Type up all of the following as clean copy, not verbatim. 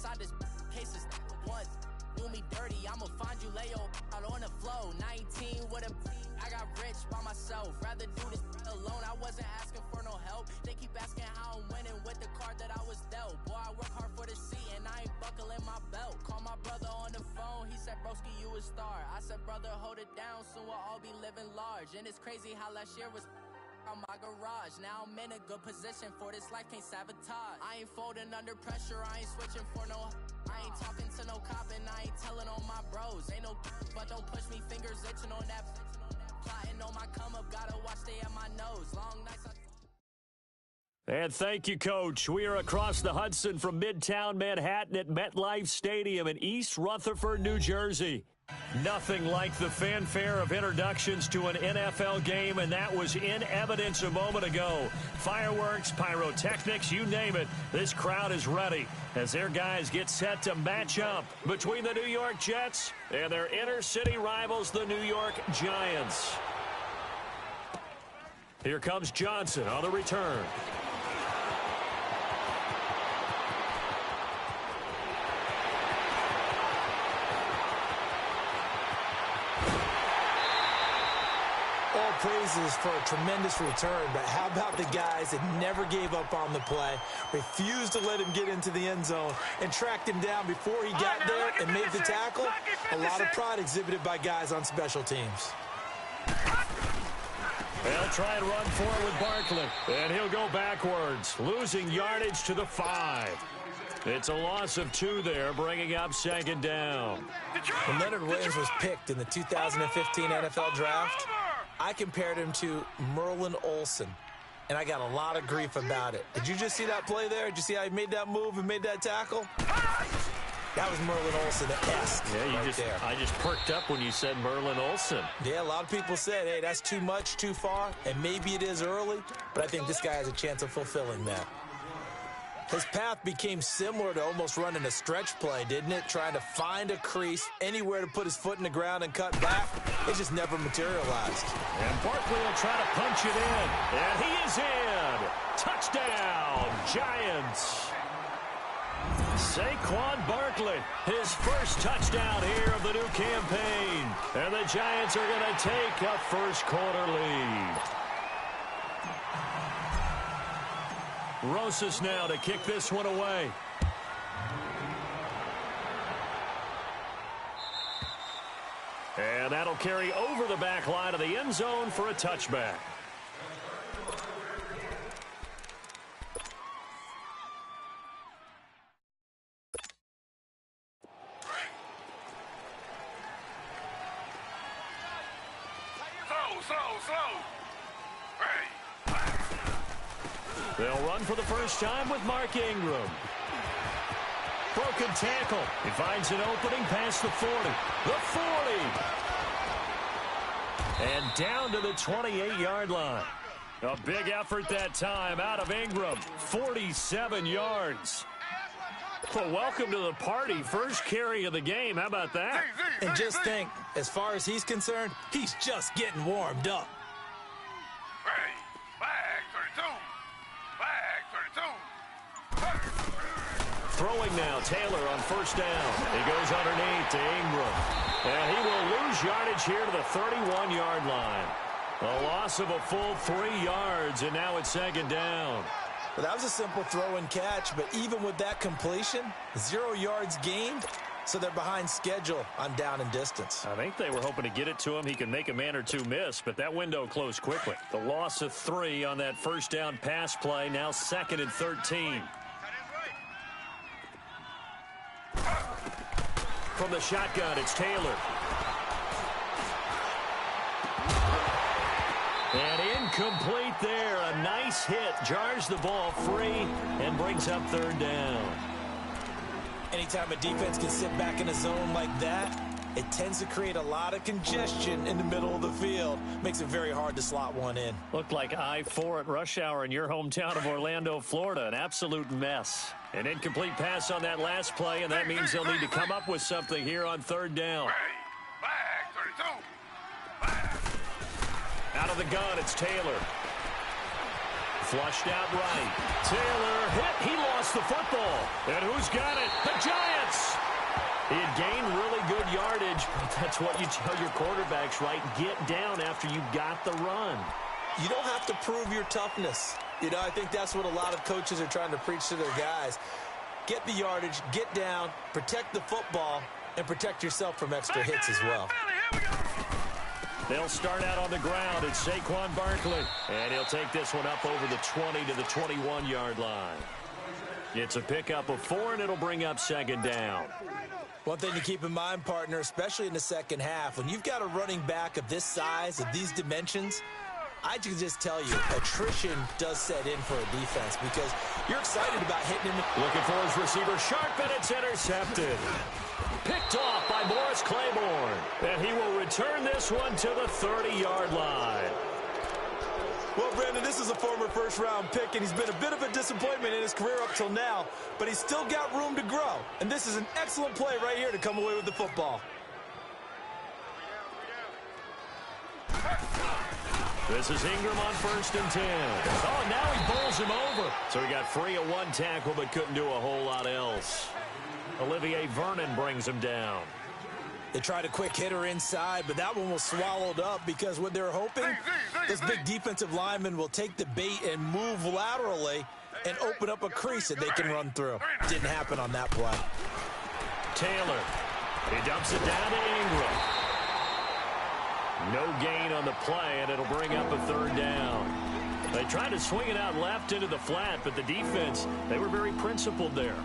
inside this case is once. Do me dirty, I'ma find you, lay your out on the flow. 19 with a I got rich by myself. Rather do this alone. I wasn't asking for no help. They keep asking how I'm winning with the card that I was dealt. Boy, I work hard for the seat and I ain't buckling my belt. Call my brother on the phone. He said, broski, you a star. I said, brother, hold it down. Soon we'll all be living large. And it's crazy how last year was on my garage. Now I'm in a good position for this life, can't sabotage. I ain't folding under pressure, I ain't switching for no. I ain't talking to no cop and I ain't telling on my bros. Ain't no but don't push me, fingers itching on that. Plotting on my come up, gotta watch stay at my nose. Long nights And thank you, Coach. We are across the Hudson from Midtown Manhattan at MetLife Stadium in East Rutherford, New Jersey. Nothing like the fanfare of introductions to an NFL game, and that was in evidence a moment ago. Fireworks, pyrotechnics, you name it. This crowd is ready as their guys get set to match up between the New York Jets and their inner-city rivals, the New York Giants. Here comes Johnson on the return. Praises for a tremendous return, but how about the guys that never gave up on the play, refused to let him get into the end zone, and tracked him down before he got there and made the tackle? A lot of pride exhibited by guys on special teams. They'll try and run forward with Barkley, and he'll go backwards, losing yardage to the 5. It's a loss of 2 there, bringing up second down. When Leonard Williams was picked in the 2015 NFL Draft, I compared him to Merlin Olsen, and I got a lot of grief about it. Did you just see that play there? Did you see how he made that move and made that tackle? That was Merlin Olsen-esque there. I just perked up when you said Merlin Olsen. Yeah, a lot of people said, hey, that's too much, too far, and maybe it is early, but I think this guy has a chance of fulfilling that. His path became similar to almost running a stretch play, didn't it? Trying to find a crease, anywhere to put his foot in the ground and cut back. It just never materialized. And Barkley will try to punch it in. And he is in. Touchdown, Giants. Saquon Barkley, his first touchdown here of the new campaign. And the Giants are going to take a first-quarter lead. Rosas now to kick this one away. And that'll carry over the back line of the end zone for a touchback. They'll run for the first time with Mark Ingram. Broken tackle. He finds an opening past the 40. The 40. And down to the 28-yard line. A big effort that time out of Ingram. 47 yards. Well, welcome to the party. First carry of the game. How about that? And just think, as far as he's concerned, he's just getting warmed up. Throwing now, Taylor on first down. He goes underneath to Ingram. And he will lose yardage here to the 31-yard line. A loss of a full 3 yards, and now it's second down. Well, that was a simple throw and catch, but even with that completion, 0 yards gained, so they're behind schedule on down and distance. I think they were hoping to get it to him. He could make a man or two miss, but that window closed quickly. The loss of 3 on that first down pass play, now 2nd and 13. From the shotgun, it's Taylor. And incomplete there. A nice hit. Jars the ball free and brings up third down. Anytime a defense can sit back in a zone like that, it tends to create a lot of congestion in the middle of the field. Makes it very hard to slot one in. Looked like I-4 at rush hour in your hometown of Orlando, Florida. An absolute mess. An incomplete pass on that last play, and that means they'll need to come up with something here on third down. Out of the gun, it's Taylor. Flushed out right. Taylor hit. He lost the football. And who's got it? The Giants. He had gained really good yardage, but that's what you tell your quarterbacks, right? Get down after you got the run. You don't have to prove your toughness. You know, I think that's what a lot of coaches are trying to preach to their guys. Get the yardage, get down, protect the football, and protect yourself from extra hits as well. They'll start out on the ground. It's Saquon Barkley, and he'll take this one up over the 20 to the 21-yard line. It's a pickup of 4, and it'll bring up second down. One thing to keep in mind, partner, especially in the second half, when you've got a running back of this size, of these dimensions, I can just tell you, attrition does set in for a defense because you're excited about hitting him. Looking for his receiver, sharp, and it's intercepted. Picked off by Morris Claiborne. And he will return this one to the 30-yard line. Well, Brandon, this is a former first-round pick, and he's been a bit of a disappointment in his career up till now, but he's still got room to grow. And this is an excellent play right here to come away with the football. This is Ingram on 1st and 10. Oh, and now he bowls him over. So he got free of one tackle but couldn't do a whole lot else. Olivier Vernon brings him down. They tried a quick hitter inside, but that one was swallowed up because what they're hoping, this big defensive lineman will take the bait and move laterally and open up a crease that they can run through. Didn't happen on that play. Taylor. He dumps it down to Ingram. No gain on the play, and it'll bring up a 3rd down. They tried to swing it out left into the flat, but the defense, they were very principled there.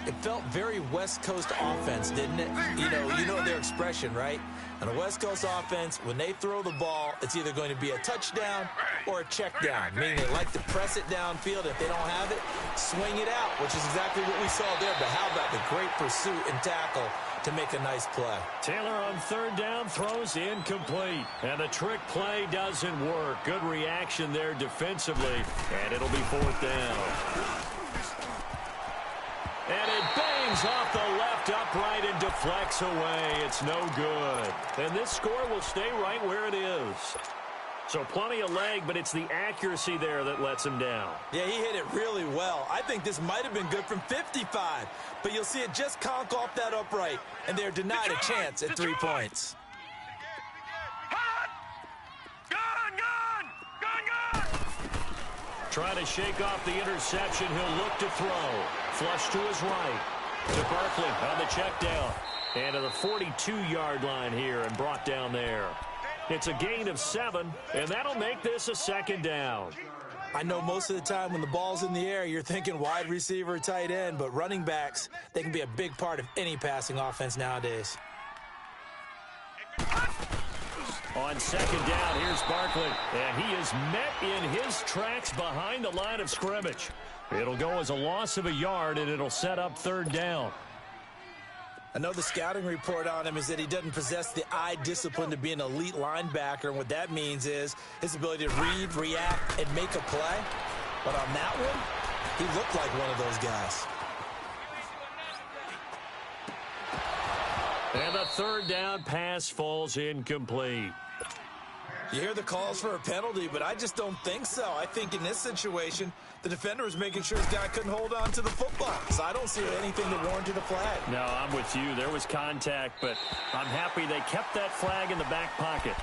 It felt very West Coast offense, didn't it? You know their expression, right? On a West Coast offense, when they throw the ball, it's either going to be a touchdown or a check down, meaning they like to press it downfield. If they don't have it, swing it out, which is exactly what we saw there. But how about the great pursuit and tackle to make a nice play? Taylor on 3rd down throws incomplete. And the trick play doesn't work. Good reaction there defensively. And it'll be 4th down. And it bangs off the left upright and deflects away. It's no good. And this score will stay right where it is. So plenty of leg, but it's the accuracy there that lets him down. Yeah, he hit it really well. I think this might have been good from 55. But you'll see it just conk off that upright. And they're denied a chance at 3 points. Trying to shake off the interception. He'll look to throw. Flush to his right. To Barkley on the check down. And to the 42-yard line here and brought down there. It's a gain of 7, and that'll make this a 2nd down. I know most of the time when the ball's in the air, you're thinking wide receiver, tight end, but running backs, they can be a big part of any passing offense nowadays. On 2nd down, here's Barkley, and he is met in his tracks behind the line of scrimmage. It'll go as a loss of a yard, and it'll set up 3rd down. I know the scouting report on him is that he doesn't possess the eye discipline to be an elite linebacker, and what that means is his ability to read, react, and make a play. But on that one, he looked like one of those guys. And the 3rd down pass falls incomplete. You hear the calls for a penalty, but I just don't think so. I think in this situation, the defender was making sure his guy couldn't hold on to the football. So I don't see anything that warranted a flag. No, I'm with you. There was contact, but I'm happy they kept that flag in the back pocket.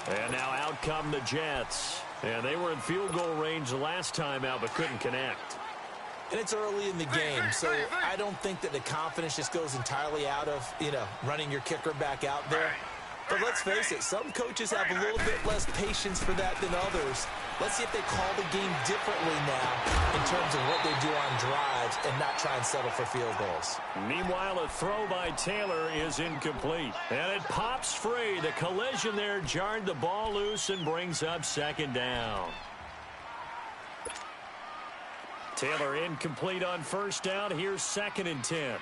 And now out come the Jets. And they were in field goal range the last time out, but couldn't connect. And it's early in the game, so I don't think that the confidence just goes entirely out of, running your kicker back out there. But let's face it, some coaches have a little bit less patience for that than others. Let's see if they call the game differently now in terms of what they do on drives and not try and settle for field goals. Meanwhile, a throw by Taylor is incomplete. And it pops free. The collision there jarred the ball loose and brings up 2nd down. Taylor incomplete on 1st down. Here's 2nd and 10.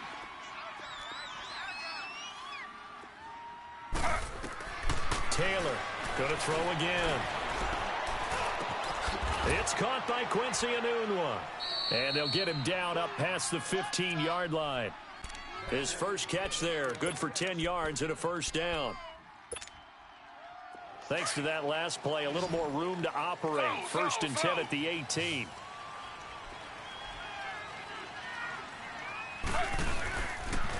Taylor going to throw again. It's caught by Quincy Enunwa. And they'll get him down up past the 15-yard line. His first catch there, good for 10 yards and a 1st down. Thanks to that last play, a little more room to operate. First and 10 at the 18.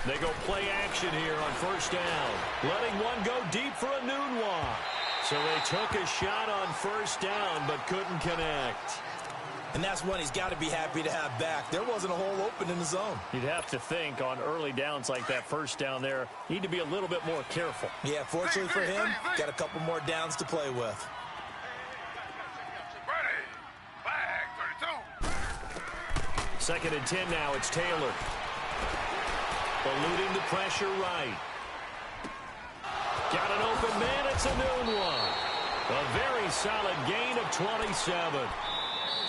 They go play action here on first down. Letting one go deep for a Nunwa. So they took a shot on first down but couldn't connect. And that's one he's got to be happy to have back. There wasn't a hole open in the zone. You'd have to think on early downs like that first down there, need to be a little bit more careful. Yeah, fortunately for him, got a couple more downs to play with. Second and 10 now, it's Taylor. Eluding the pressure right. Got an open man, it's a noon one. A very solid gain of 27.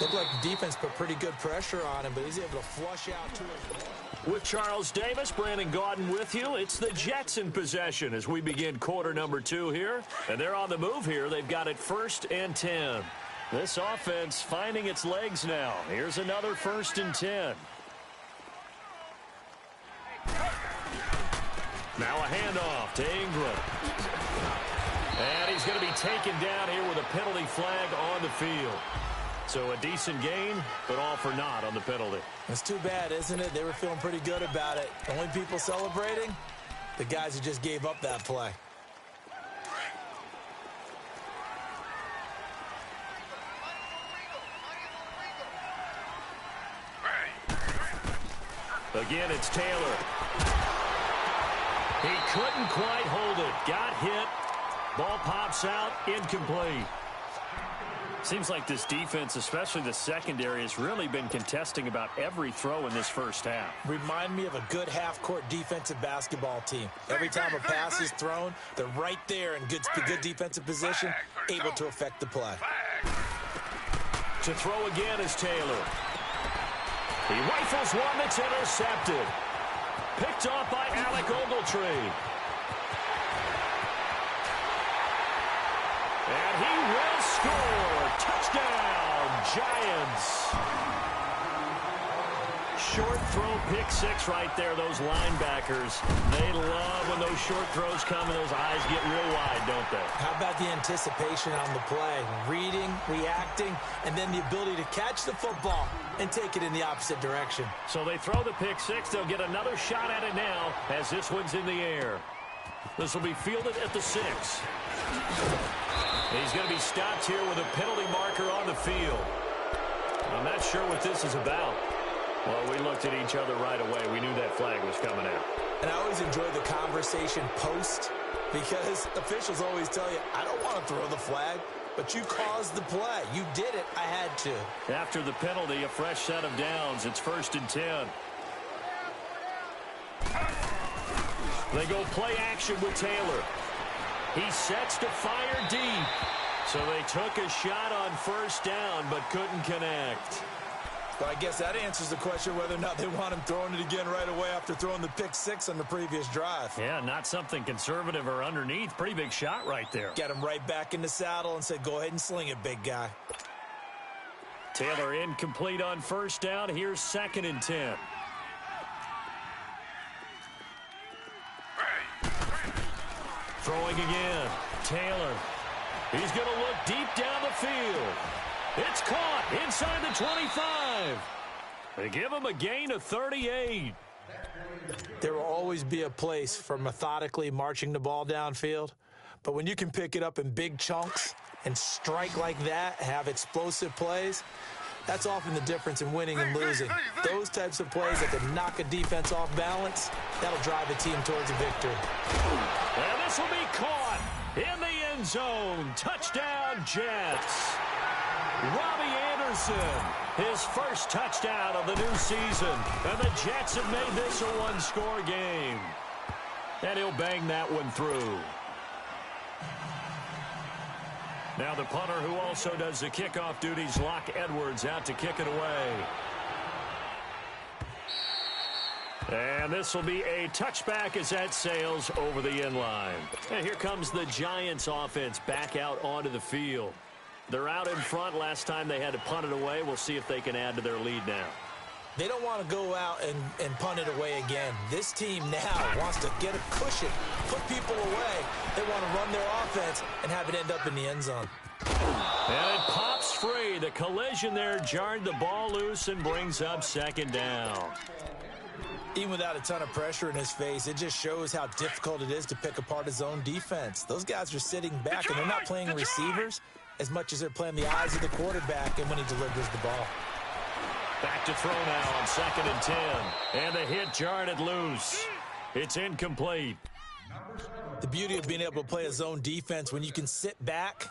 Looked like the defense put pretty good pressure on him, but he's able to flush out to it. With Charles Davis, Brandon Gaudin with you. It's the Jets in possession as we begin quarter number 2 here. And they're on the move here. They've got it first and 10. This offense finding its legs now. Here's another first and 10. Now a handoff to Ingram. And he's going to be taken down here with a penalty flag on the field. So a decent gain, but all for naught on the penalty. It's too bad, isn't it? They were feeling pretty good about it. The only people celebrating, the guys who just gave up that play. Again, it's Taylor. He couldn't quite hold it. Got hit. Ball pops out, incomplete. Seems like this defense, especially the secondary, has really been contesting about every throw in this first half. Remind me of a good half-court defensive basketball team. Every time a pass is thrown, they're right there in good defensive position, able to affect the play. To throw again is Taylor. He rifles one that's intercepted. Picked off by Alec Ogletree. And he will score. Touchdown, Giants. Short throw, pick six right there, those linebackers. They love when those short throws come and those eyes get real wide, don't they? How about the anticipation on the play? Reading, reacting, and then the ability to catch the football and take it in the opposite direction. So they throw the pick six. They'll get another shot at it now as this one's in the air. This will be fielded at the 6. He's going to be stopped here with a penalty marker on the field. I'm not sure what this is about. Well, we looked at each other right away. We knew that flag was coming out. And I always enjoy the conversation post because officials always tell you, I don't want to throw the flag, but you caused the play. You did it. I had to. After the penalty, a fresh set of downs. It's first and 10. They go play action with Taylor. He sets to fire deep. So they took a shot on first down but couldn't connect. Well, I guess that answers the question whether or not they want him throwing it again right away after throwing the pick six on the previous drive. Yeah, not something conservative or underneath. Pretty big shot right there. Got him right back in the saddle and said, go ahead and sling it, big guy. Taylor incomplete on first down. Here's second and 10. Throwing again. Taylor. He's going to look deep down the field. It's caught inside the 25. They give him a gain of 38. There will always be a place for methodically marching the ball downfield. But when you can pick it up in big chunks and strike like that, have explosive plays, that's often the difference in winning and losing. Those types of plays that can knock a defense off balance, that'll drive a team towards a victory. And this will be caught in the end zone. Touchdown, Jets. Robbie Anderson, his first touchdown of the new season. And the Jets have made this a one-score game. And he'll bang that one through. Now the punter who also does the kickoff duties, Locke Edwards, out to kick it away. And this will be a touchback as that sails over the end line. And here comes the Giants offense back out onto the field. They're out in front. Last time they had to punt it away. We'll see if they can add to their lead now. They don't want to go out and punt it away again. This team now wants to get a cushion, put people away. They want to run their offense and have it end up in the end zone. And it pops free. The collision there jarred the ball loose and brings up second down. Even without a ton of pressure in his face, it just shows how difficult it is to pick apart his own defense. Those guys are sitting back, and they're not playing receivers as much as they're playing the eyes of the quarterback and when he delivers the ball. Back to throw now on 2nd and 10. And the hit jarred it loose. It's incomplete. The beauty of being able to play a zone defense when you can sit back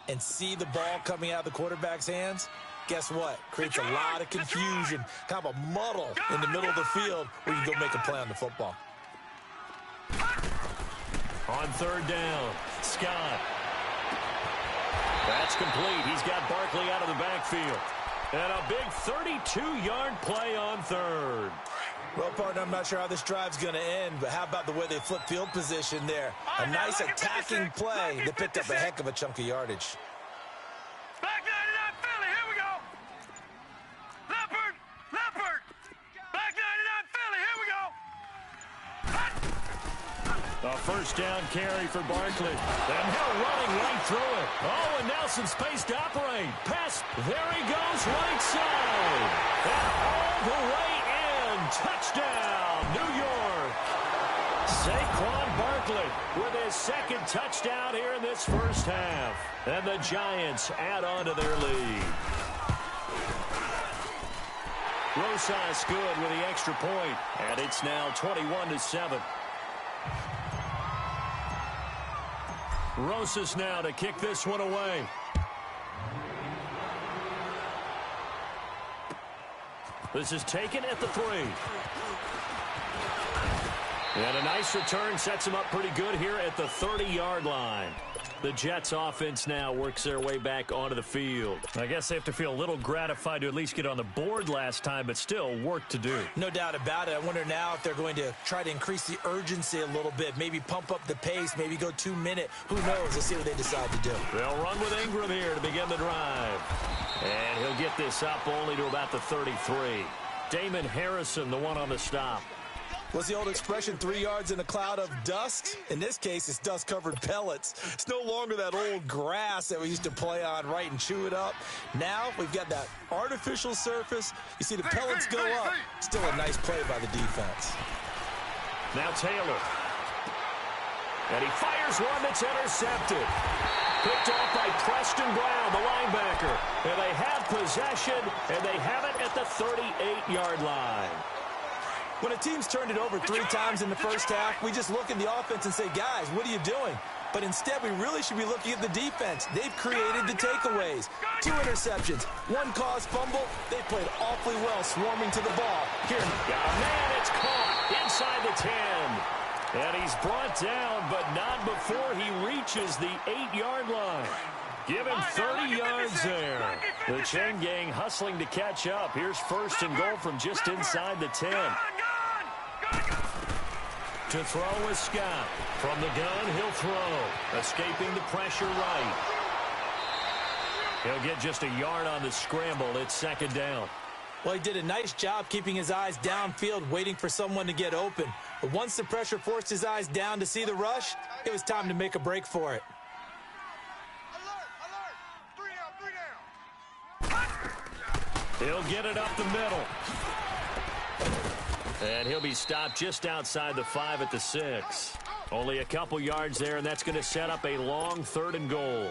and see the ball coming out of the quarterback's hands, guess what? Creates a lot of confusion, kind of a muddle in the middle of the field where you go make a play on the football. On 3rd down, Scott. That's complete. He's got Barkley out of the backfield. And a big 32-yard play on 3rd. Well, partner, I'm not sure how this drive's going to end, but how about the way they flip field position there? A nice attacking play that picked up a heck of a chunk of yardage. Back 99 Philly, here we go. Leopard. Back 99 Philly, here we go. A first down carry for Barkley. And Hill running right through it. Oh, and Nelson space to operate. Pass. There he goes right side. And all the way in. Touchdown, New York. Saquon Barkley with his 2nd touchdown here in this first half. And the Giants add on to their lead. Rosas good with the extra point. And it's now 21-7. Rosas now to kick this one away. This is taken at the 3. And a nice return sets him up pretty good here at the 30-yard line. The Jets offense now works their way back onto the field. I guess they have to feel a little gratified to at least get on the board last time, but still work to do. No doubt about it. I wonder now if they're going to try to increase the urgency a little bit, maybe pump up the pace, maybe go 2-minute. Who knows? Let's see what they decide to do. They'll run with Ingram here to begin the drive. And he'll get this up only to about the 33. Damon Harrison, the one on the stop. What's the old expression, 3 yards in a cloud of dust? In this case, it's dust-covered pellets. It's no longer that old grass that we used to play on, right, and chew it up. Now we've got that artificial surface. You see the pellets go up. Still a nice play by the defense. Now Taylor. And he fires one that's intercepted. Picked off by Preston Brown, the linebacker. And they have possession, and they have it at the 38-yard line. When a team's turned it over 3 times in the first half, we just look at the offense and say, guys, what are you doing? But instead, we really should be looking at the defense. They've created the takeaways. 2 interceptions, 1 caused fumble. They played awfully well swarming to the ball. Here. Man, it's caught inside the 10. And he's brought down, but not before he reaches the 8-yard line. Give him 30 yards there. The Chen gang hustling to catch up. Here's 1st and goal from just inside the 10. To throw is Scott. From the gun, he'll throw. Escaping the pressure right. He'll get just a yard on the scramble. It's 2nd down. Well, he did a nice job keeping his eyes downfield, waiting for someone to get open. But once the pressure forced his eyes down to see the rush, it was time to make a break for it. He'll get it up the middle. And he'll be stopped just outside the 5 at the 6. Only a couple yards there, and that's going to set up a long 3rd and goal.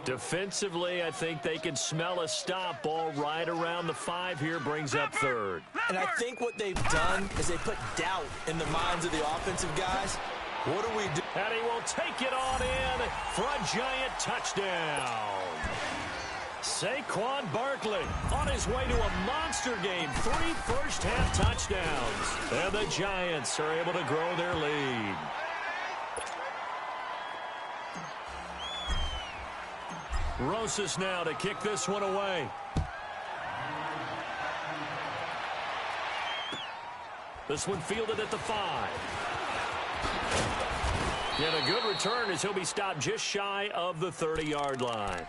Defensively, I think they can smell a stop. Ball right around the 5 here, brings up 3rd. And I think what they've done is they put doubt in the minds of the offensive guys. What do we do? And he will take it on in for a giant touchdown. Saquon Barkley on his way to a monster game. 3 first-half touchdowns. And the Giants are able to grow their lead. Rosas now to kick this one away. This one fielded at the 5. And a good return as he'll be stopped just shy of the 30-yard line.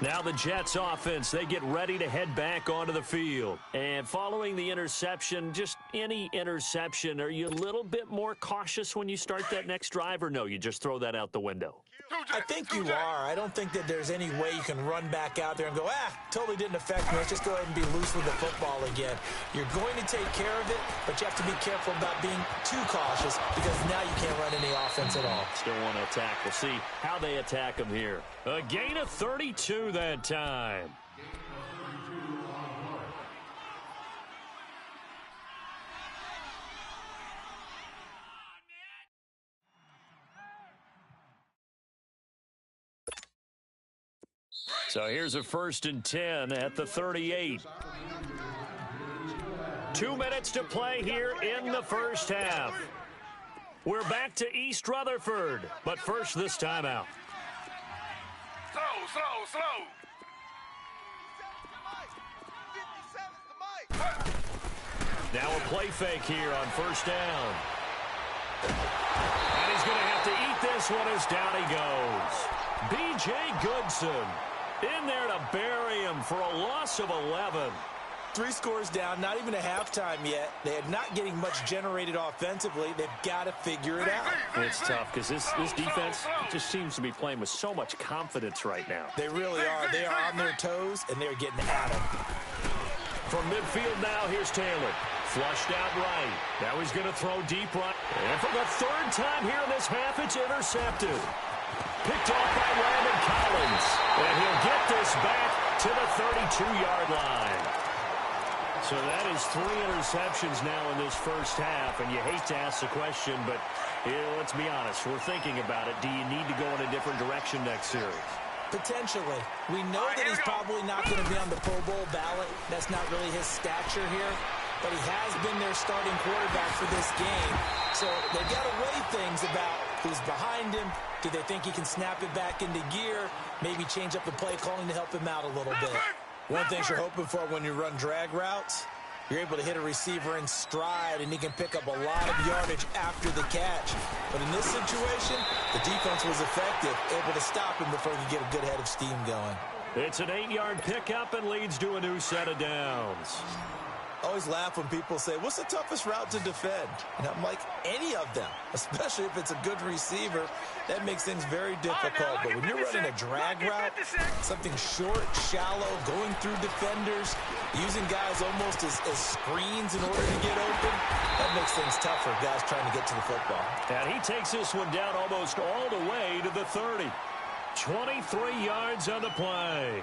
Now the Jets offense, they get ready to head back onto the field. And following the interception, just any interception, are you a little bit more cautious when you start that next drive, or no, you just throw that out the window? I think you are. I don't think that there's any way you can run back out there and go, totally didn't affect me. Let's just go ahead and be loose with the football again. You're going to take care of it, but you have to be careful about being too cautious because now you can't run any offense at all. Still want to attack. We'll see how they attack them here. A gain of 32 that time. So here's a 1st and 10 at the 38. 2 minutes to play here in the first half. We're back to East Rutherford, but first this timeout. Slow. Now a play fake here on 1st down. And he's going to have to eat this one as down he goes. B.J. Goodson in there to bury him for a loss of 11. 3 scores down, not even a halftime yet. They're not getting much generated offensively. They've got to figure it out. It's tough because this defense just seems to be playing with so much confidence right now. They really are. They are on their toes, and they're getting at them. From midfield now, here's Taylor. Flushed out right. Now he's going to throw deep right. And for the 3rd time here in this half, it's intercepted. Picked off by Landon Collins. And he'll get this back to the 32-yard line. So that is 3 interceptions now in this first half. And you hate to ask the question, but let's be honest. We're thinking about it. Do you need to go in a different direction next series? Potentially. We know that he's probably not going to be on the Pro Bowl ballot. That's not really his stature here. But he has been their starting quarterback for this game. So they've got to weigh things about who's behind him. Do they think he can snap it back into gear? Maybe change up the play calling to help him out a little bit. One thing you're hoping for when you run drag routes, you're able to hit a receiver in stride, and he can pick up a lot of yardage after the catch. But in this situation, the defense was effective, able to stop him before he could get a good head of steam going. It's an 8-yard pickup and leads to a new set of downs. I always laugh when people say, what's the toughest route to defend? And I'm like, any of them, especially if it's a good receiver. That makes things very difficult. But when you're running a drag route, something short, shallow, going through defenders, using guys almost as screens in order to get open, that makes things tough for guys trying to get to the football. And he takes this one down almost all the way to the 30. 23 yards on the play.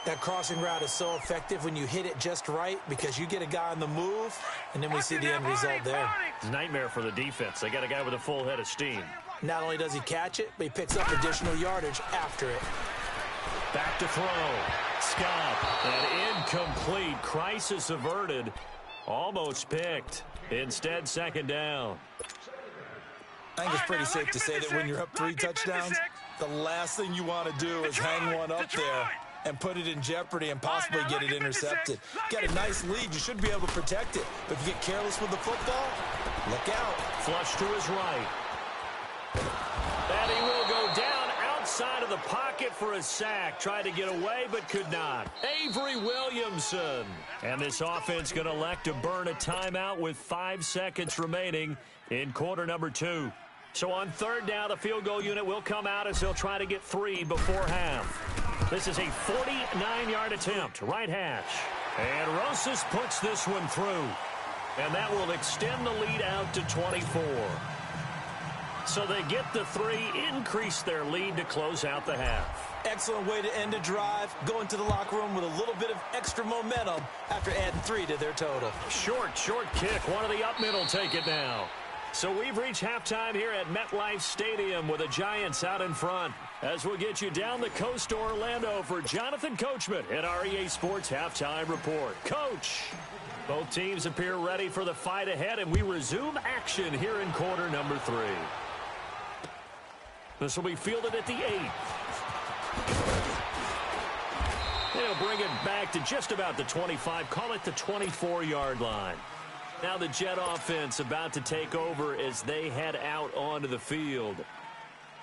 That crossing route is so effective when you hit it just right because you get a guy on the move, and then we see the end result there. Nightmare for the defense. They got a guy with a full head of steam. Not only does he catch it, but he picks up additional yardage after it. Back to throw. Scott. And incomplete. Crisis averted. Almost picked. Instead, 2nd down. I think it's pretty safe to say that when you're up 3 touchdowns, the last thing you want to do is hang one up there and put it in jeopardy and possibly get it intercepted. Got a nice lead. You should be able to protect it. But if you get careless with the football, look out. Flush to his right. And he will go down outside of the pocket for a sack. Tried to get away, but could not. Avery Williamson. And this offense going to elect to burn a timeout with 5 seconds remaining in quarter number 2. So on 3rd down, the field goal unit will come out as they'll try to get 3 before half. This is a 49-yard attempt, right hash. And Rosas puts this one through. And that will extend the lead out to 24. So they get the 3, increase their lead to close out the half. Excellent way to end a drive, going to the locker room with a little bit of extra momentum after adding 3 to their total. Short kick. One of the up middle take it now. So we've reached halftime here at MetLife Stadium with the Giants out in front. As we'll get you down the coast to Orlando for Jonathan Coachman at our EA Sports Halftime Report. Coach, both teams appear ready for the fight ahead, and we resume action here in quarter number 3. This will be fielded at the 8. They'll bring it back to just about the 25, call it the 24-yard line. Now the Jet offense about to take over as they head out onto the field.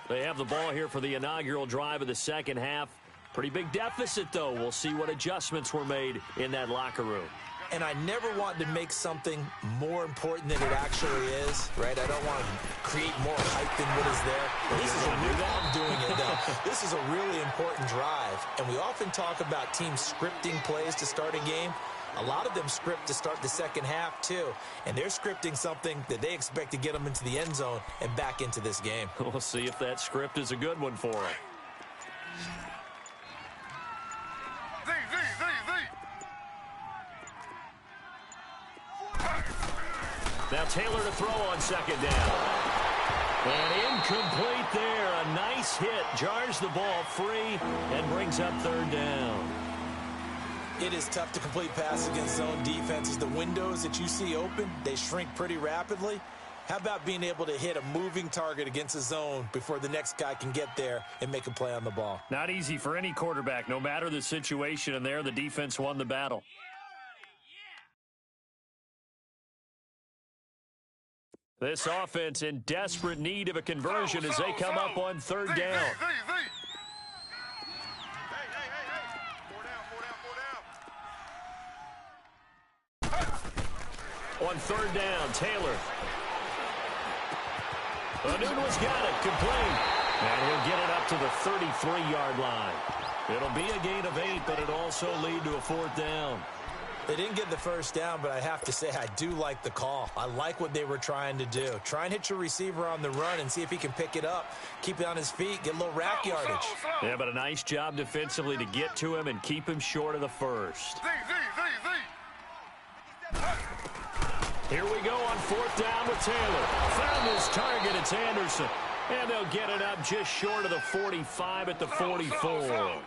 They have the ball here for the inaugural drive of the second half. Pretty big deficit, though. We'll see what adjustments were made in that locker room. And I never want to make something more important than it actually is, right? I don't want to create more hype than what is there. I'm doing it, though. This is a really important drive, and we often talk about teams scripting plays to start a game. A lot of them script to start the second half, too, and they're scripting something that they expect to get them into the end zone and back into this game. We'll see if that script is a good one for them. Now Taylor to throw on second down. And incomplete there. A nice hit. Jars the ball free and brings up third down. It is tough to complete passes against zone defenses. The windows that you see open, they shrink pretty rapidly. How about being able to hit a moving target against a zone before the next guy can get there and make a play on the ball? Not easy for any quarterback, no matter the situation, and there the defense won the battle. This offense in desperate need of a conversion as they come up on third down. On third down, Taylor. Nunez got it, complete. And he'll get it up to the 33-yard line. It'll be a gain of 8, but it'll also lead to a fourth down. They didn't get the first down, but I have to say I do like the call. I like what they were trying to do. Try and hit your receiver on the run and see if he can pick it up, keep it on his feet, get a little rack yardage. Yeah, but a nice job defensively to get to him and keep him short of the first. Here we go on fourth down with Taylor. Found his target. It's Anderson. And they'll get it up just short of the 45 at the 44.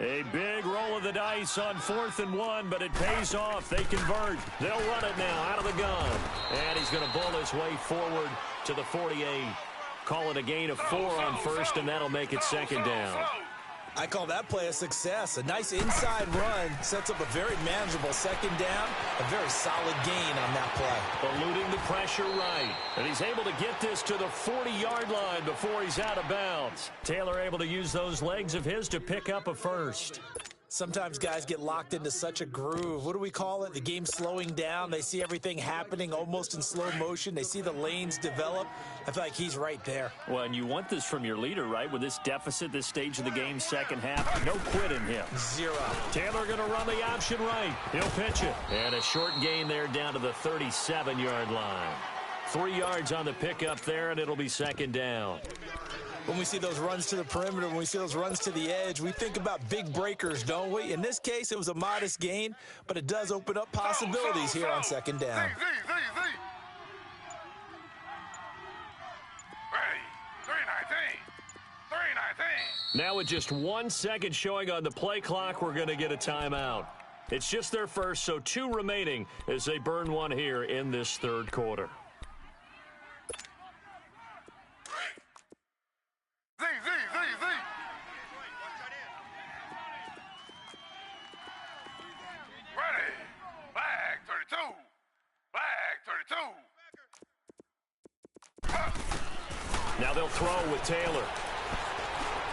A big roll of the dice on 4th and 1, but it pays off. They convert. They'll run it now out of the gun. And he's going to bull his way forward to the 48. Call it a gain of 4 on first, and that'll make it second down. I call that play a success. A nice inside run sets up a very manageable second down. A very solid gain on that play. Eluding the pressure right. And he's able to get this to the 40-yard line before he's out of bounds. Taylor able to use those legs of his to pick up a first. Sometimes guys get locked into such a groove. What do we call it? The game slowing down. They see everything happening almost in slow motion. They see the lanes develop. I feel like he's right there. Well, and you want this from your leader, right? With this deficit, this stage of the game, second half, no quit in him. 0. Taylor going to run the option right. He'll pitch it. And a short gain there down to the 37-yard line. 3 yards on the pickup there, and it'll be second down. When we see those runs to the perimeter, when we see those runs to the edge, we think about big breakers, don't we? In this case, it was a modest gain, but it does open up possibilities here on second down. Now with just 1 second showing on the play clock, we're going to get a timeout. It's just their first, so 2 remaining as they burn one here in this third quarter. Now they'll throw with Taylor.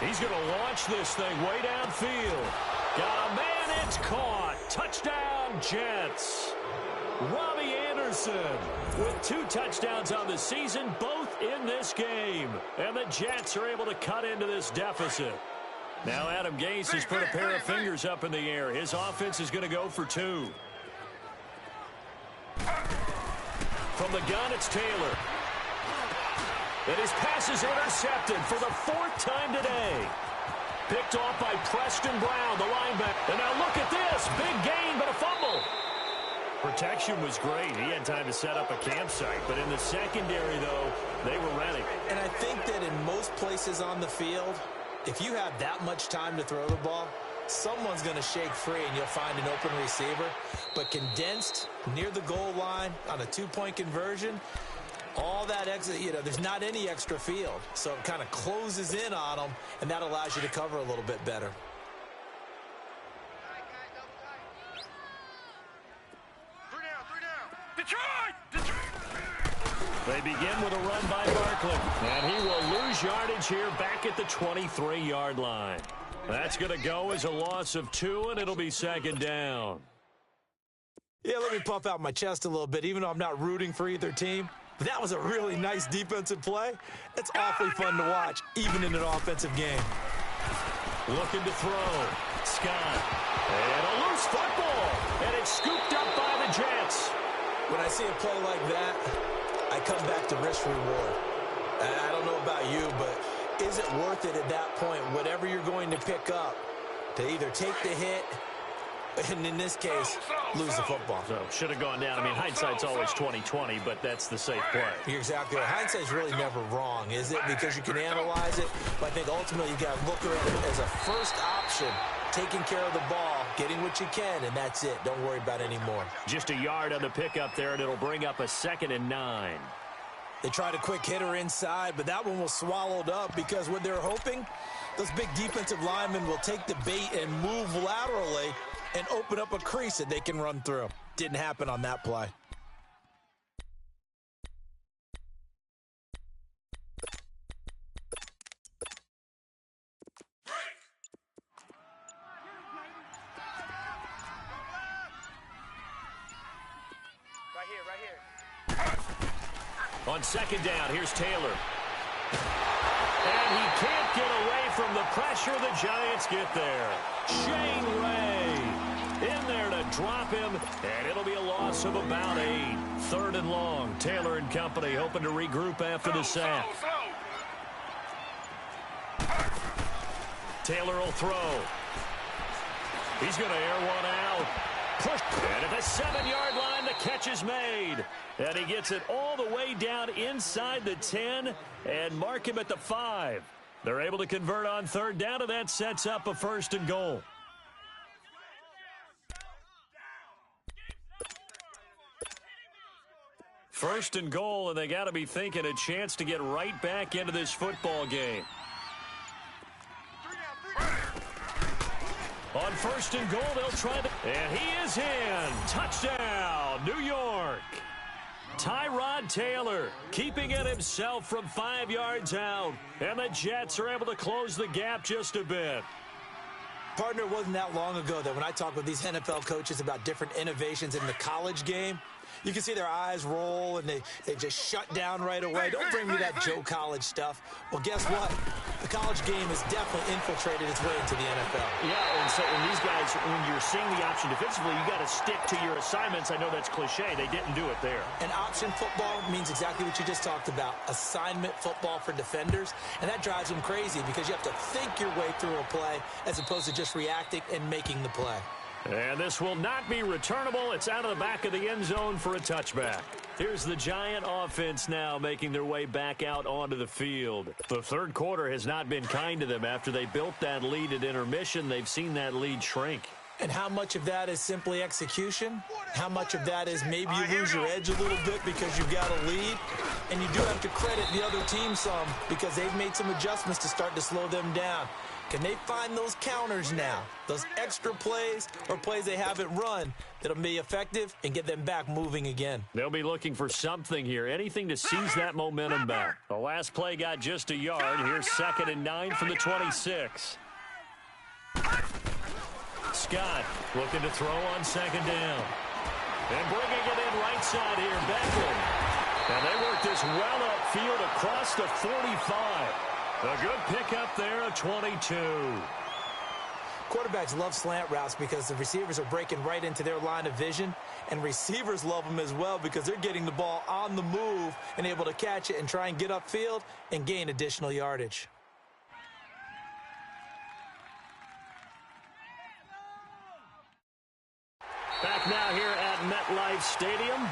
He's going to launch this thing way downfield. Got a man, it's caught. Touchdown, Jets. Robbie Anderson with 2 touchdowns on the season, both in this game. And the Jets are able to cut into this deficit. Now Adam Gase has put a pair of fingers up in the air. His offense is going to go for 2. From the gun, it's Taylor. And his pass is intercepted for the 4th time today. Picked off by Preston Brown, the linebacker. And now look at this. Big gain, but a fumble. Protection was great. He had time to set up a campsite. But in the secondary, though, they were ready. And I think that in most places on the field, if you have that much time to throw the ball, someone's going to shake free and you'll find an open receiver. But condensed near the goal line on a 2-point conversion, all that extra, there's not any extra field. So it kind of closes in on them, and that allows you to cover a little bit better. Detroit! They begin with a run by Barkley. And he will lose yardage here back at the 23-yard line. That's going to go as a loss of 2, and it'll be second down. Yeah, let me puff out my chest a little bit, even though I'm not rooting for either team. But that was a really nice defensive play. It's awfully fun to watch, even in an offensive game. Looking to throw. Scott. And a loose football. And it's scooped up by the Jets. When I see a play like that, I come back to risk-reward. I don't know about you, but is it worth it at that point, whatever you're going to pick up, to either take the hit, and in this case, lose the football? So, should have gone down. I mean, hindsight's always 20/20, but that's the safe play. You're exactly right. Hindsight's really never wrong, is it? Because you can analyze it, but I think ultimately you got to look at it as a first option, taking care of the ball, getting what you can, and that's it. Don't worry about any more. Just a yard on the pickup there, and it'll bring up a 2nd and 9. They tried a quick hitter inside, but that one was swallowed up because what they're hoping, those big defensive linemen will take the bait and move laterally and open up a crease that they can run through. Didn't happen on that play. Right here. On 2nd down, here's Taylor. And he can't get away from the pressure. The Giants get there. Shane Ray in there to drop him, and it'll be a loss of about 8. 3rd and long. Taylor and company hoping to regroup after the sack. Taylor will throw. He's going to air one out. Push. And at the 7-yard line, the catch is made. And he gets it all the way down inside the 10 and mark him at the 5. They're able to convert on 3rd down, and that sets up a 1st and goal. First and goal, and they got to be thinking a chance to get right back into this football game. On 1st and goal, they'll try to... And he is in. Touchdown, New York. Tyrod Taylor keeping it himself from 5 yards out. And the Jets are able to close the gap just a bit. Partner, it wasn't that long ago that when I talk with these NFL coaches about different innovations in the college game, you can see their eyes roll, and they just shut down right away. Don't bring me that Joe College stuff. Well, guess what? The college game has definitely infiltrated its way into the NFL. Yeah, and these guys, when you're seeing the option defensively, you got to stick to your assignments. I know that's cliche. They didn't do it there. And option football means exactly what you just talked about, assignment football for defenders. And that drives them crazy because you have to think your way through a play as opposed to just reacting and making the play. And this will not be returnable. It's out of the back of the end zone for a touchback. Here's the Giant offense now making their way back out onto the field. The 3rd quarter has not been kind to them. After they built that lead at intermission, they've seen that lead shrink. And how much of that is simply execution? How much of that is maybe you lose your edge a little bit because you've got a lead? And you do have to credit the other team some because they've made some adjustments to start to slow them down. Can they find those counters now, those extra plays or plays they haven't run that'll be effective and get them back moving again? They'll be looking for something here, anything to seize that momentum back. The last play got just a yard. Here's 2nd and 9 from the 26. Scott looking to throw on 2nd down. And bringing it in right side here, Beckham. And they work this well upfield across the 45. A good pickup there, a 22. Quarterbacks love slant routes because the receivers are breaking right into their line of vision, and receivers love them as well because they're getting the ball on the move and able to catch it and try and get upfield and gain additional yardage. Back now here at MetLife Stadium.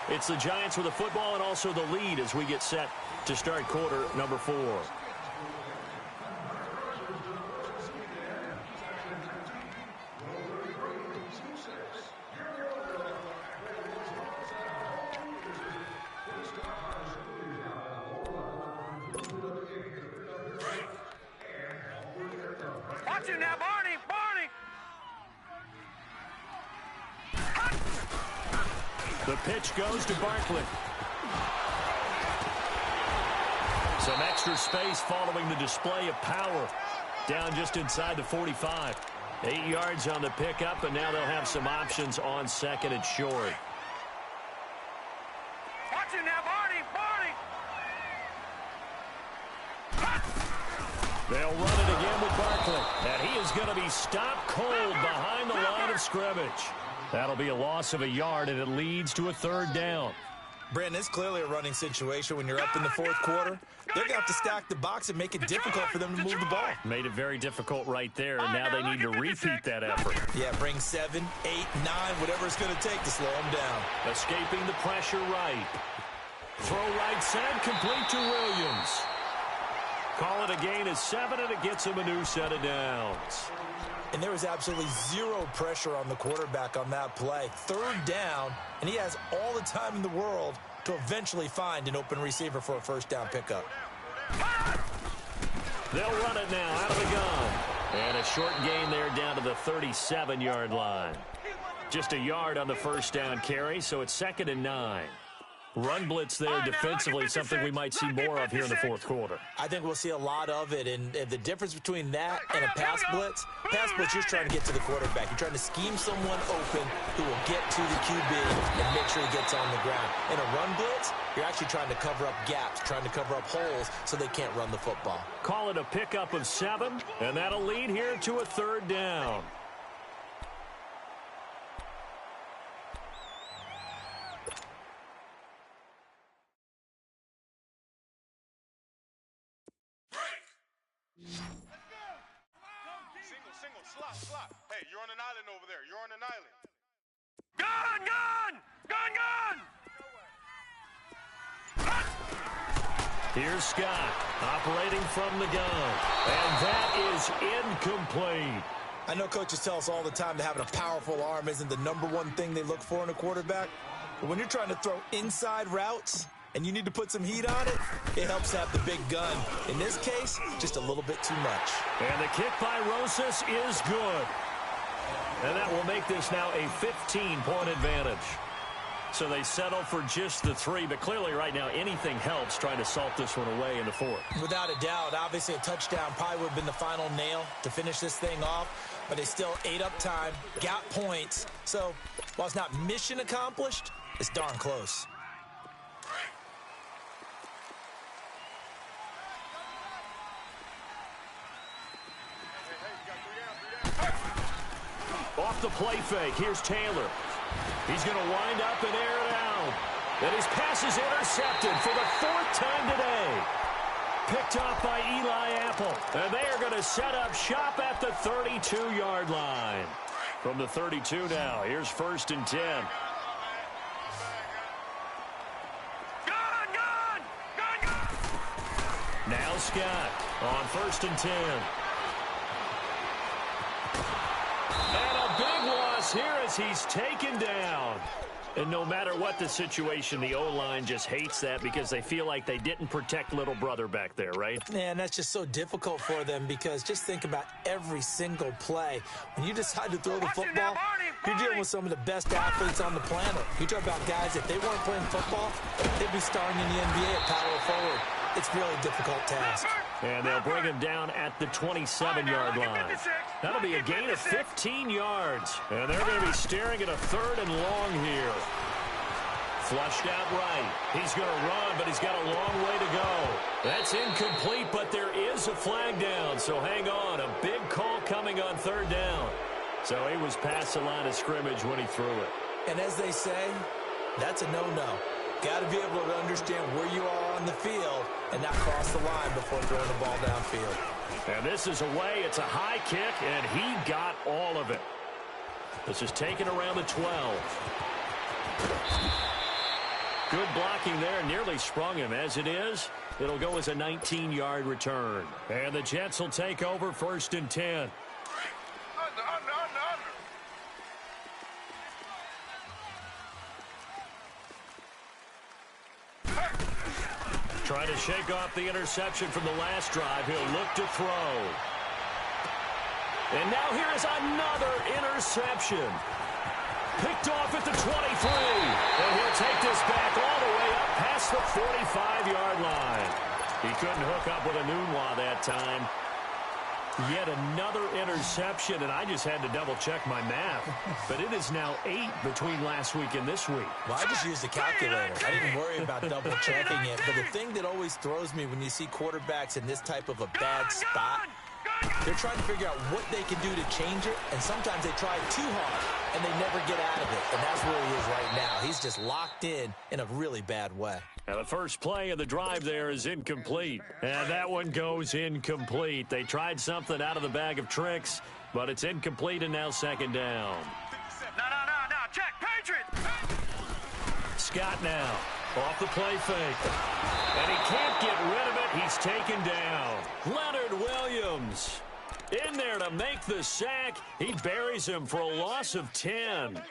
It's the Giants with the football and also the lead as we get set to start quarter number 4. Watch it now, Barney! The pitch goes to Barkley. Some extra space following the display of power. down just inside the 45. 8 yards on the pickup, and now they'll have some options on 2nd and short. Watch it now, Barney! They'll run it again with Barkley, and he is going to be stopped cold behind the line of scrimmage. That'll be a loss of a yard, and it leads to a 3rd down. Brandon, it's clearly a running situation when you're up in the 4th quarter. They're going to have to stack the box and make it difficult for them to move the ball. Made it very difficult right there, and now they need to repeat that effort. Yeah, bring 7, 8, 9, whatever it's going to take to slow them down. Escaping the pressure right. Throw right side, complete to Williams. Call it a gain of 7, and it gets him a new set of downs. And there was absolutely zero pressure on the quarterback on that play. 3rd down, and he has all the time in the world to eventually find an open receiver for a 1st down pickup. They'll run it now out of the gun. And a short gain there down to the 37-yard line. Just a yard on the 1st down carry, so it's 2nd and 9. Run blitz there defensively, something we might see more of here in the 4th quarter. I think we'll see a lot of it, and the difference between that and a pass blitz, you're trying to get to the quarterback. You're trying to scheme someone open who will get to the QB and make sure he gets on the ground. In a run blitz, you're actually trying to cover up gaps, trying to cover up holes so they can't run the football. Call it a pickup of 7, and that'll lead here to a 3rd down. Slot. Hey, you're on an island over there. You're on an island. Gun! Here's Scott operating from the gun. And that is incomplete. I know coaches tell us all the time that having a powerful arm isn't the #1 thing they look for in a quarterback. But when you're trying to throw inside routes and you need to put some heat on it, it helps to have the big gun. In this case, just a little bit too much. And the kick by Rosas is good. And that will make this now a 15-point advantage. So they settle for just the 3, but clearly right now anything helps trying to salt this one away in the 4th. Without a doubt, obviously a touchdown probably would have been the final nail to finish this thing off, but they still ate up time, got points. So while it's not mission accomplished, it's darn close. Off the play fake, here's Taylor. He's going to wind up and air it out. And his pass is intercepted for the 4th time today. Picked off by Eli Apple. And they are going to set up shop at the 32-yard line. From the 32 now, here's 1st and 10. Now Scott on 1st and 10. And a big loss here as he's taken down. And no matter what the situation, the O-line just hates that because they feel like they didn't protect little brother back there, right? Man, that's just so difficult for them because just think about every single play. When you decide to throw the football, you're dealing with some of the best athletes on the planet. You talk about guys, if they weren't playing football, they'd be starring in the NBA at power forward. It's a really difficult task. And they'll bring him down at the 27-yard line. That'll be a gain of 15 yards. And they're going to be staring at a 3rd and long here. Flushed out right. He's going to run, but he's got a long way to go. That's incomplete, but there is a flag down, so hang on. A big call coming on 3rd down. So he was past the line of scrimmage when he threw it. And as they say, that's a no-no. Got to be able to understand where you are on the field and not cross the line before throwing the ball downfield. And this is away. It's a high kick, and he got all of it. This is taken around the 12. Good blocking there. Nearly sprung him. As it is, it'll go as a 19-yard return. And the Jets will take over 1st and 10. Trying to shake off the interception from the last drive. He'll look to throw. And now here is another interception. Picked off at the 23. And he'll take this back all the way up past the 45-yard line. He couldn't hook up with a Nunwa that time. Yet another interception, and I just had to double-check my math. But it is now 8 between last week and this week. Well, I just used a calculator. I didn't worry about double-checking it. But the thing that always throws me when you see quarterbacks in this type of a bad spot, they're trying to figure out what they can do to change it, and sometimes they try too hard, and they never get out of it. And that's where he is right now. He's just locked in a really bad way. Now the first play of the drive there is incomplete. And that one goes incomplete. They tried something out of the bag of tricks, but it's incomplete and now second down. No, check, Patriots! Scott now off the play fake. And he can't get rid of it. He's taken down. Leonard Williams in there to make the sack. He buries him for a loss of 10.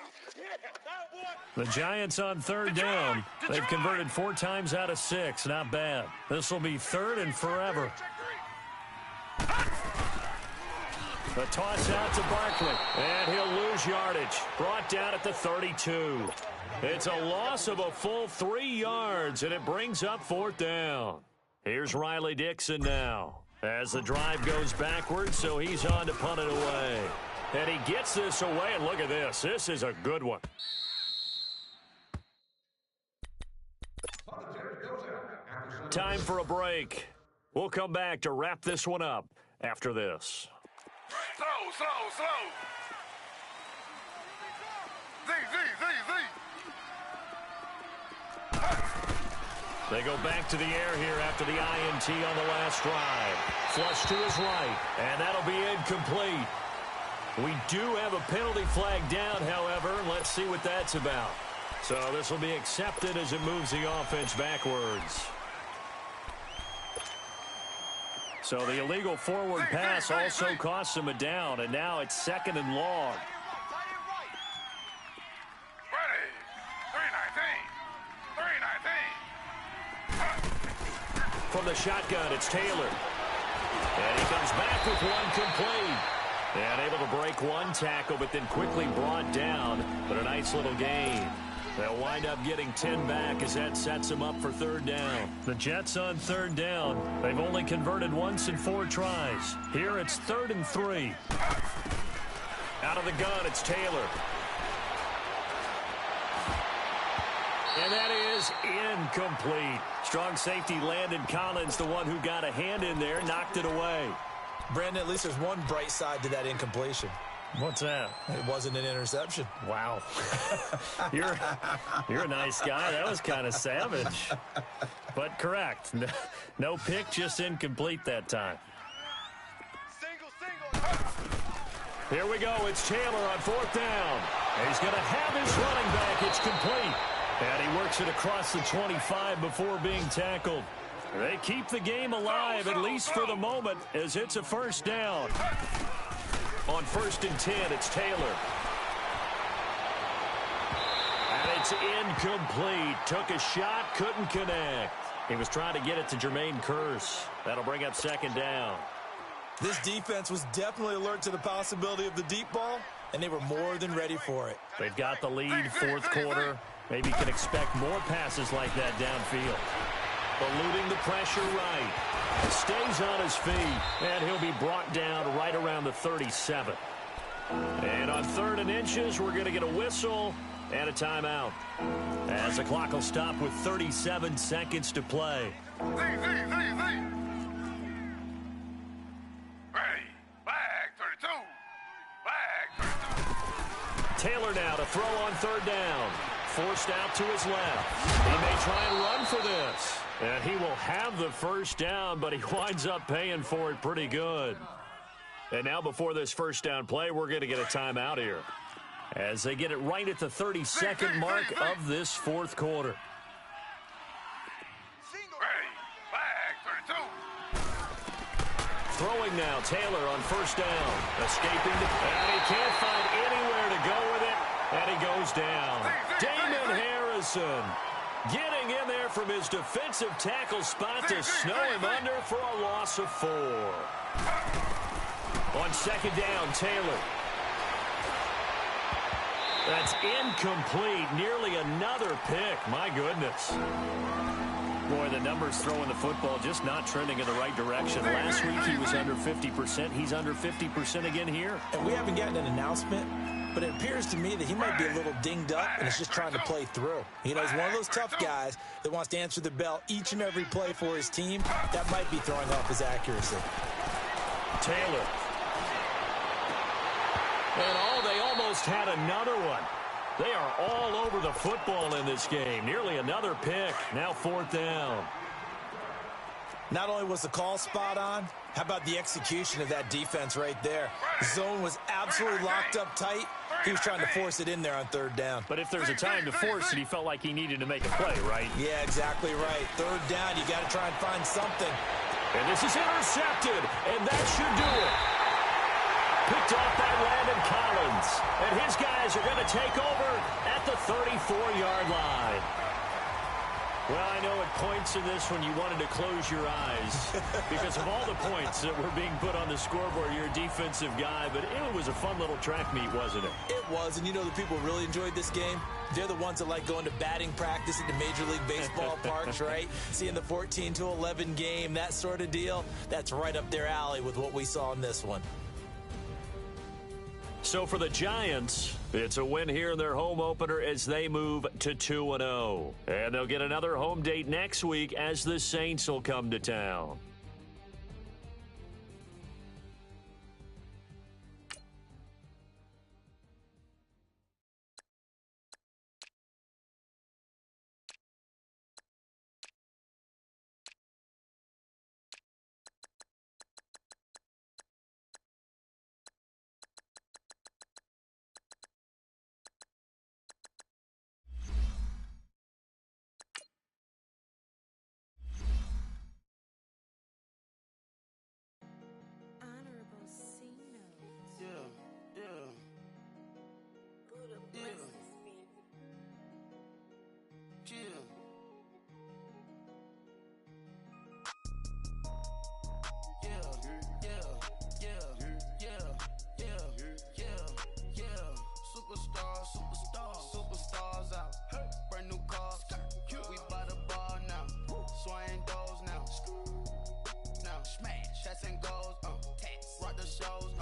The Giants on third down. They've converted 4 times out of 6. Not bad. This will be third and forever. The toss out to Barkley. And he'll lose yardage. Brought down at the 32. It's a loss of a full 3 yards, and it brings up fourth down. Here's Riley Dixon now as the drive goes backwards, so he's on to punt it away. And he gets this away, and look at this. This is a good one. Time for a break. We'll come back to wrap this one up after this. Slow. Z. They go back to the air here after the INT on the last drive. Flush to his right, and that'll be incomplete. We do have a penalty flag down, however. Let's see what that's about. So this will be accepted as it moves the offense backwards. So the illegal forward pass also costs him a down, and now it's second and long. Ready. 319. From the shotgun, it's Taylor. And he comes back with one complete. And able to break one tackle, but then quickly brought down. But a nice little gain. They'll wind up getting 10 back as that sets them up for third down. The Jets on third down. They've only converted once in 4 tries. Here it's 3rd and 3. Out of the gun, it's Taylor. And that is incomplete. Strong safety Landon Collins, the one who got a hand in there, knocked it away. Brandon, at least there's one bright side to that incompletion. What's that? It wasn't an interception. Wow. You're a nice guy. That was kind of savage. But correct. No pick, just incomplete that time. Single. Here we go. It's Taylor on 4th down. And he's going to have his running back. It's complete. And he works it across the 25 before being tackled. They keep the game alive, at least for the moment, as it's a first down. On 1st and 10, it's Taylor. And it's incomplete. Took a shot, couldn't connect. He was trying to get it to Jermaine Kearse. That'll bring up 2nd down. This defense was definitely alert to the possibility of the deep ball, and they were more than ready for it. They've got the lead, 4th quarter. Maybe can expect more passes like that downfield. Eluding the pressure right. Stays on his feet, and he'll be brought down right around the 37. And on 3rd and inches, we're going to get a whistle and a timeout. As the clock will stop with 37 seconds to play. Z. Ready. Flag 32. Flag 32. Taylor now to throw on 3rd down. Forced out to his left. He may try and run for this. And he will have the first down, but he winds up paying for it pretty good. And now before this first down play, we're going to get a timeout here. As they get it right at the 32nd mark of this 4th quarter. Ready. Flag 32. Throwing now, Taylor on 1st down. Escaping, and he can't find anywhere to go with it. And he goes down. Damon Harrison getting in there from his defensive tackle spot to snow him under for a loss of 4. On 2nd down, Taylor. That's incomplete. Nearly another pick. My goodness. Boy, the numbers throwing the football just not trending in the right direction. Last week he was under 50%. He's under 50% again here. And we haven't gotten an announcement, but it appears to me that he might be a little dinged up and is just trying to play through. You know, he's one of those tough guys that wants to answer the bell each and every play for his team. That might be throwing off his accuracy. Taylor. And they almost had another one. They are all over the football in this game. Nearly another pick. Now 4th down. Not only was the call spot on, how about the execution of that defense right there? The zone was absolutely locked up tight. He was trying to force it in there on 3rd down. But if there's a time to force it, he felt like he needed to make a play, right? Yeah, exactly right. 3rd down, you got to try and find something. And this is intercepted, and that should do it. Picked off by Landon Collins. And his guys are going to take over at the 34-yard line. Well, I know at points in this when you wanted to close your eyes because of all the points that were being put on the scoreboard. You're a defensive guy, but it was a fun little track meet, wasn't it? It was, and you know the people really enjoyed this game? They're the ones that like going to batting practice at the Major League Baseball parks, right? Seeing the 14-11 game, that sort of deal. That's right up their alley with what we saw in this one. So for the Giants, it's a win here in their home opener as they move to 2-0. And they'll get another home date next week as the Saints will come to town. Superstars out. Brand new cars. We by the bar now. Swaying doors now. Now smash. Shots and goals. Rock the shows.